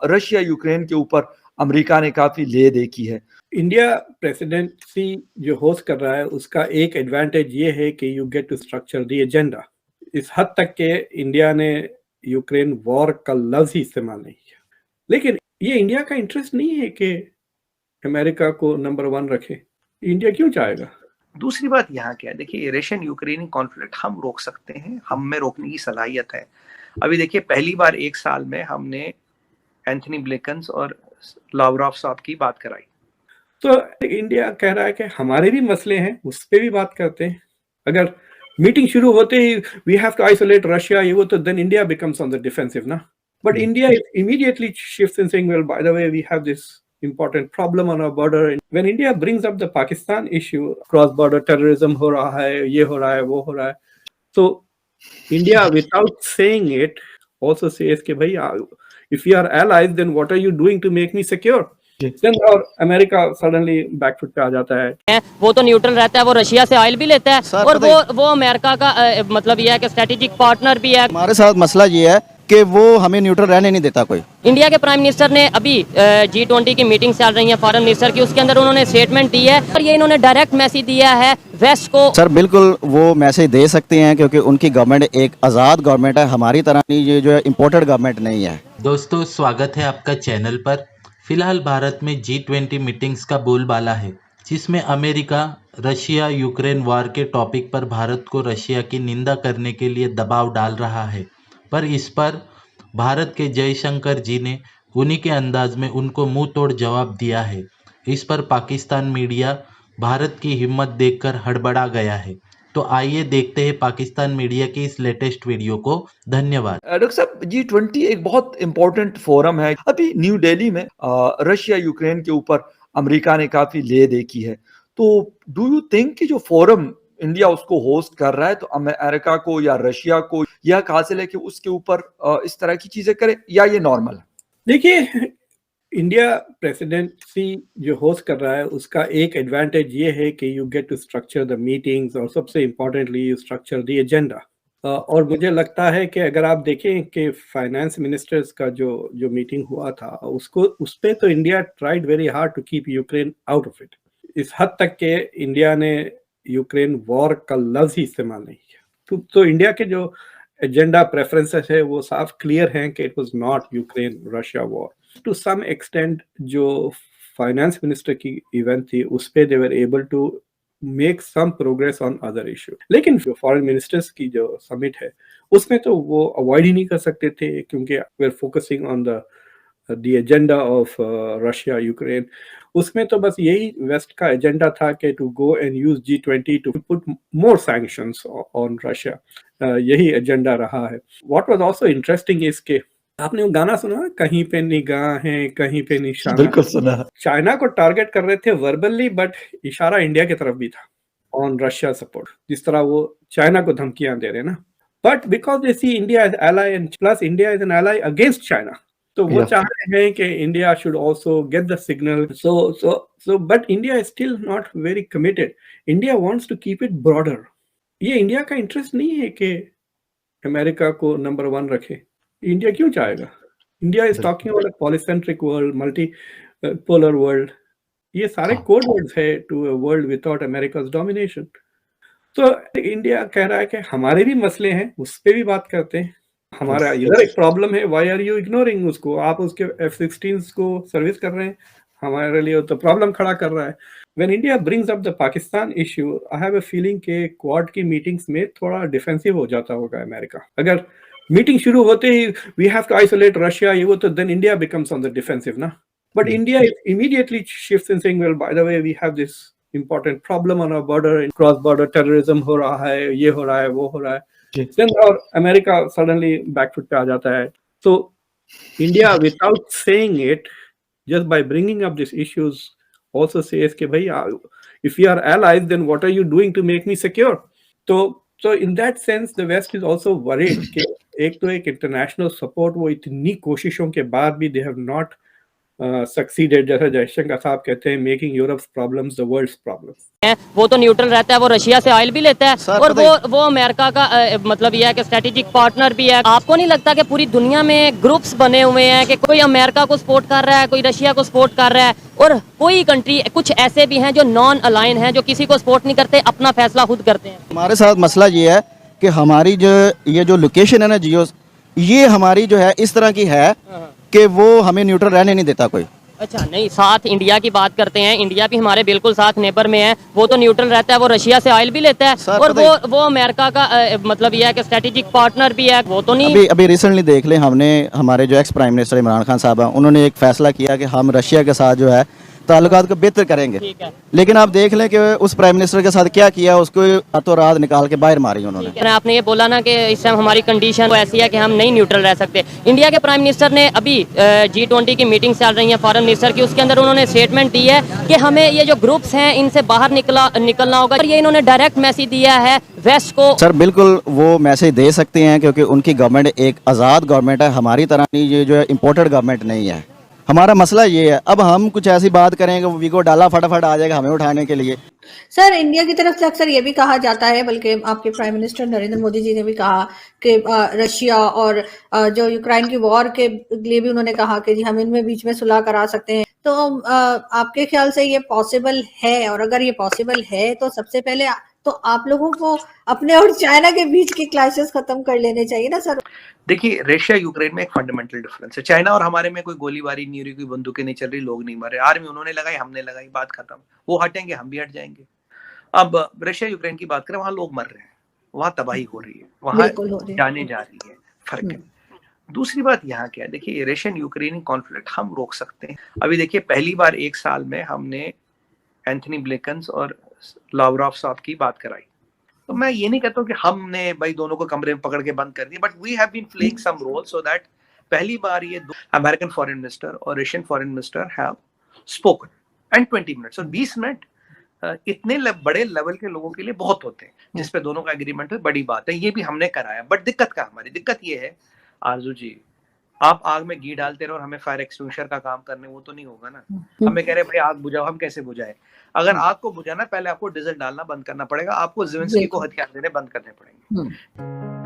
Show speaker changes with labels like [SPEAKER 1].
[SPEAKER 1] Russia Ukraine के ऊपर America ने काफी ले दे की है।
[SPEAKER 2] इंडिया प्रेसिडेंसी जो होस्ट कर रहा है उसका एक एडवांटेज ये है कि you get to structure the agenda. इस हद तक के इंडिया ने यूक्रेन वॉर का लफ्ज ही इस्तेमाल नहीं किया, लेकिन ये इंडिया का इंटरेस्ट नहीं है कि अमेरिका को नंबर 1 रखे। इंडिया क्यों चाहेगा?
[SPEAKER 3] दूसरी बात यहाँ क्या है, देखिए रशियन यूक्रेनी कॉन्फ्लिक्ट हम रोक सकते हैं, हम में रोकने की सलाहियत है। अभी देखिए पहली बार 1 साल में हमने एंथनी ब्लिंकन और लावरोव साहब की बात कराई।
[SPEAKER 2] तो इंडिया कह रहा है कि हमारे भी मसले हैं, उस पर भी बात करते हैं। अगर मीटिंग शुरू होते ही we have to isolate Russia, ये वो, तो then India becomes on the defensive ना। But India immediately shifts in saying, well, by the way, we have this important problem on our border. When India brings up the Pakistan issue, cross border terrorism हो रहा है, ये हो रहा है, वो हो रहा है, so India without saying it also says कि भाई if you are allies, then what are you doing to make me secure? और अमेरिका सडनली बैकफुट पे आ जाता है।
[SPEAKER 4] वो तो न्यूट्रल रहता है, वो रशिया से ऑयल भी लेता है और वो अमेरिका का मतलब ये है कि स्ट्रेटेजिक पार्टनर भी है।
[SPEAKER 5] हमारे साथ मसला ये है कि वो हमें न्यूट्रल रहने नहीं देता कोई।
[SPEAKER 4] इंडिया के प्राइम मिनिस्टर ने अभी G20 की मीटिंग चल रही है फॉरेन मिनिस्टर की, उसके अंदर उन्होंने स्टेटमेंट दी है और ये इन्होंने डायरेक्ट मैसेज दिया है वेस्ट को।
[SPEAKER 5] सर बिल्कुल वो मैसेज दे सकते हैं क्योंकि उनकी गवर्नमेंट एक आज़ाद गवर्नमेंट है, हमारी तरह नहीं, ये जो है इम्पोर्टेड गवर्नमेंट नहीं है।
[SPEAKER 6] दोस्तों स्वागत है आपका चैनल पर। फिलहाल भारत में G20 मीटिंग्स का बोलबाला है, जिसमें अमेरिका रशिया यूक्रेन वॉर के टॉपिक पर भारत को रशिया की निंदा करने के लिए दबाव डाल रहा है। पर इस पर भारत के जयशंकर जी ने उन्हीं के अंदाज में उनको मुंह तोड़ जवाब दिया है। इस पर पाकिस्तान मीडिया भारत की हिम्मत देखकर हड़बड़ा गया है। तो आइए देखते हैं पाकिस्तान मीडिया की इस लेटेस्ट वीडियो को। धन्यवाद।
[SPEAKER 1] डॉक्टर साहब, G20 एक बहुत इंपॉर्टेंट फोरम है। अभी न्यू दिल्ली में रशिया यूक्रेन के ऊपर अमेरिका ने काफी ले दे की है। तो डू यू थिंक कि जो फोरम इंडिया उसको होस्ट कर रहा है, तो अमेरिका को या रशिया को यह हासिल है कि उसके ऊपर इस तरह की चीजें करे, या ये नॉर्मल है?
[SPEAKER 2] देखिए इंडिया प्रेसिडेंसी जो होस्ट कर रहा है उसका एक एडवांटेज ये है कि you get to structure the meetings और सबसे importantly you structure the agenda. और मुझे लगता है कि अगर आप देखें कि फाइनेंस मिनिस्टर्स का जो मीटिंग हुआ था उस पे तो India tried very hard to keep Ukraine out of it. इस हद तक के इंडिया ने यूक्रेन वॉर का लफ्ज ही इस्तेमाल नहीं किया। तो इंडिया के जो एजेंडा प्रेफरेंसेस है वो साफ क्लियर हैं कि it was not Ukraine Russia war. To some extent जो फाइनेंस मिनिस्टर की इवेंट थी उस पे they were able to make some progress on other issue, लेकिन जो फॉरेन मिनिस्टर्स की जो समिट है उसमें तो वो अवॉइड ही नहीं कर सकते थे क्योंकि we are focusing on the agenda of Russia Ukraine. उसमें तो बस यही वेस्ट का एजेंडा था कि to go and use G20 to put more sanctions on Russia. यही एजेंडा रहा है। What was also interesting is के आपने वो गाना सुना, कहीं पे निगाहें कहीं पे निशाना?
[SPEAKER 1] बिल्कुल सुना।
[SPEAKER 2] चाइना को टारगेट कर रहे थे वर्बली, बट इशारा इंडिया की तरफ भी था ऑन रशिया सपोर्ट, जिस तरह वो चाइना को धमकियां दे रहे हैं ना। But because they see India as ally and plus India is an ally against China, तो वो चाह रहे हैं कि India should also get the signal. So but India is still not very committed. India wants to keep it broader. ये India का interest नहीं है कि अमेरिका को नंबर 1 रखे। इंडिया क्यों चाहेगा? India is talking about a polycentric world, multi polar world. ये सारे कोड वर्ड्स है to a world without America's domination. तो इंडिया कह रहा है कि हमारे भी मसले हैं, उस पे भी बात करते हैं। हमारा इधर एक प्रॉब्लम है, व्हाई आर यू इग्नोरिंग उसको? आप उसके F-16 को सर्विस कर रहे हैं, हमारे लिए तो प्रॉब्लम खड़ा कर रहा है। When India brings up the Pakistan issue, I have a feeling कि क्वाड की मीटिंग्स में थोड़ा डिफेंसिव हो जाता होगा अमेरिका। अगर मीटिंग शुरू होते ही we have to isolate Russia, ये वो, तो then India becomes on the defensive ना। But India immediately shifts in saying, well, by the way, we have this important problem on our border, cross border terrorism हो रहा है, ये हो रहा है, वो हो रहा है। Then और अमेरिका सडनली बैकफुट पे आ जाता है। तो India without saying it, just by bringing up these issues also says कि भाई if you are allies, then what are you doing to make me secure? So in that sense the West is also worried कि एक तो एक international support वो इतनी कोशिशों के बाद भी they have not सक्सीडेड, जैसा जयशंकर साहब कहते हैं, making Europe's problems the world's problems.
[SPEAKER 4] वो तो न्यूट्रल रहता है, वो रशिया से ऑयल भी लेता है
[SPEAKER 5] सर,
[SPEAKER 4] और
[SPEAKER 5] पता
[SPEAKER 4] वो अमेरिका का मतलब यह है कि स्ट्रेटेजिक पार्टनर भी है। आपको नहीं लगता कि पूरी दुनिया में ग्रुप्स बने हुए हैं कि कोई अमेरिका को सपोर्ट कर रहा है, कोई रशिया को सपोर्ट कर रहा है, और कोई कंट्री कुछ ऐसे भी हैं जो नॉन अलाइन हैं, जो किसी को सपोर्ट नहीं करते, अपना फैसला खुद करते हैं।
[SPEAKER 5] हमारे साथ मसला ये है कि हमारी ये जो लोकेशन है ना जियो, ये हमारी जो है इस तरह की है कि वो हमें न्यूट्रल रहने नहीं देता कोई।
[SPEAKER 4] अच्छा, नहीं, साथ इंडिया की बात करते हैं, इंडिया भी हमारे बिल्कुल साथ नेबर में है, वो तो न्यूट्रल रहता है, वो रशिया से ऑयल भी लेता है
[SPEAKER 5] सर,
[SPEAKER 4] और
[SPEAKER 5] पता
[SPEAKER 4] वो अमेरिका का मतलब यह है कि स्ट्रेटेजिक पार्टनर भी है, वो तो नहीं।
[SPEAKER 5] अभी रिसेंटली देख लें, हमने हमारे जो ex prime minister Imran Khan साहब हैं, उन्होंने एक फैसला किया कि हम रशिया के साथ जो है ताल्लुकात को बेहतर करेंगे।
[SPEAKER 4] ठीक है,
[SPEAKER 5] लेकिन आप देख लें कि उस प्राइम मिनिस्टर के साथ क्या किया, उसको रातों रात निकाल के बाहर मारी उन्होंने।
[SPEAKER 4] आपने ये बोला ना कि इस टाइम हमारी कंडीशन ऐसी है कि हम नहीं न्यूट्रल रह सकते। इंडिया के प्राइम मिनिस्टर ने अभी G20 की मीटिंग चल रही है फॉरेन मिनिस्टर की, उसके अंदर उन्होंने स्टेटमेंट दी है कि हमें ये जो ग्रुप्स हैं इनसे बाहर निकलना होगा, और ये इन्होंने डायरेक्ट मैसेज दिया है वेस्ट को।
[SPEAKER 5] सर बिल्कुल वो मैसेज दे सकते हैं, क्योंकि उनकी गवर्नमेंट एक आज़ाद गवर्नमेंट है, हमारी तरह नहीं, ये जो है इम्पोर्टेड गवर्नमेंट नहीं है। हमारा मसला ये है, अब हम कुछ ऐसी बात करेंगे वो वीगो डाला फटाफट आ जाएगा हमें उठाने के लिए।
[SPEAKER 7] सर, इंडिया की तरफ से अक्सर ये भी कहा जाता है, बल्कि आपके प्राइम मिनिस्टर नरेंद्र मोदी जी ने भी कहा कि रशिया और जो यूक्रेन की वॉर के लिए भी उन्होंने कहा कि जी हम इनमें बीच में सुलह करा सकते हैं। तो आपके ख्याल से ये पॉसिबल है? और अगर ये पॉसिबल है तो सबसे पहले तो आप लोगों को अपने और चाइना के बीच के क्लैशेस खत्म कर लेने चाहिए ना सर।
[SPEAKER 3] देखिए, रशिया यूक्रेन में एक फंडामेंटल डिफरेंस है। चाइना और हमारे में कोई गोलीबारी नहीं हो रही, कोई बंदूकें नहीं चल रही, लोग नहीं मर रहे, आर्मी उन्होंने लगाई, हमने लगाई, बात खत्म। वो हटेंगे, हम भी हट जाएंगे। अब रशिया यूक्रेन की बात करें, वहां लोग मर रहे हैं, वहां तबाही हो रही है, वहां जाने जा रही है, फर्क है। दूसरी बात यहाँ क्या है, देखिए रशियन यूक्रेनी कॉन्फ्लिक्ट हम रोक सकते हैं। अभी देखिए, पहली बार एक साल में हमने एंथनी ब्लिंकन और लावरोव साहब की बात कराई। तो मैं ये नहीं कहता हूँ कि हमने भाई दोनों को कमरे में पकड़ के बंद कर दिया, but we have been playing some role so that पहली बार ये दो अमेरिकन फॉरेन मिनिस्टर और Russian foreign minister have spoken and 20 minutes, और 20 मिनट इतने बड़े लेवल के लोगों के लिए बहुत होते हैं, जिस पे दोनों का एग्रीमेंट है, बड़ी बात है। ये भी हमने कराया, बट दिक्कत का हमारी दिक्कत ये है आरजू जी, आप आग में घी डालते रहो और हमें फायर एक्सटिंग्विशर का काम करने, वो तो नहीं होगा ना। हमें कह रहे भाई आग बुझाओ, हम कैसे बुझाए? अगर आग को बुझाना, पहले आपको डीजल डालना बंद करना पड़ेगा, आपको ज़ेलेंस्की को हथियार देने बंद करने पड़ेंगे।